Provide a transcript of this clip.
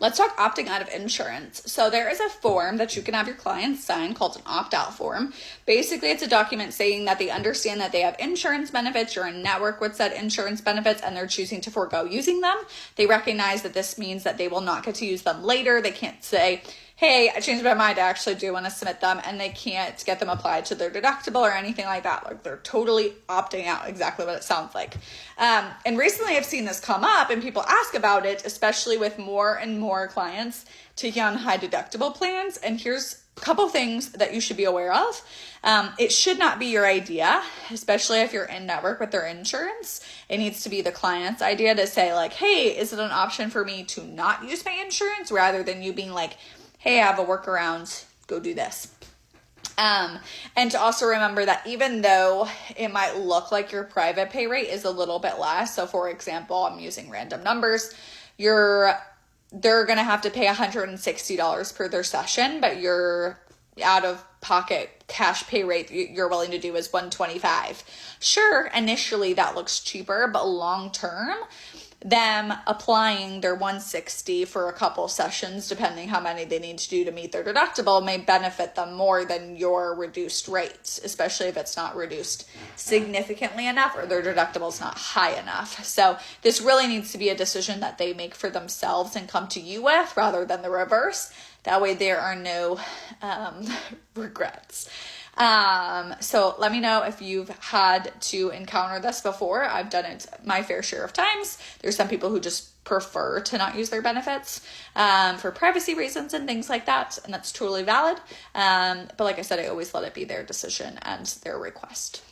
let's talk opting out of insurance. So there is a form that you can have your clients sign called an opt-out form. Basically, it's a document saying that they understand that they have insurance benefits, you're in network with said insurance benefits, and they're choosing to forego using them. They recognize that this means that they will not get to use them later. They can't say, hey, I changed my mind, I actually do want to submit them, and they can't get them applied to their deductible or anything like that. Like, they're totally opting out, exactly what it sounds like. And recently I've seen this come up and people ask about it, especially with more and more clients taking on high deductible plans. And here's a couple things that you should be aware of. It should not be your idea, especially if you're in network with their insurance. It needs to be the client's idea to say like, hey, is it an option for me to not use my insurance, rather than you being like, hey, I have a workaround, go do this. And to also remember that even though it might look like your private pay rate is a little bit less, so for example, I'm using random numbers, they're going to have to pay $160 per their session, but your out of pocket cash pay rate you're willing to do is $125. Sure, initially that looks cheaper, but long term, them applying their $160 for a couple sessions, depending how many they need to do to meet their deductible, may benefit them more than your reduced rates, especially if it's not reduced significantly enough or their deductible is not high enough. So this really needs to be a decision that they make for themselves and come to you with, rather than the reverse. That way there are no regrets. So let me know if you've had to encounter this before. I've done it my fair share of times. There's some people who just prefer to not use their benefits for privacy reasons and things like that, and that's totally valid. But like I said, I always let it be their decision and their request.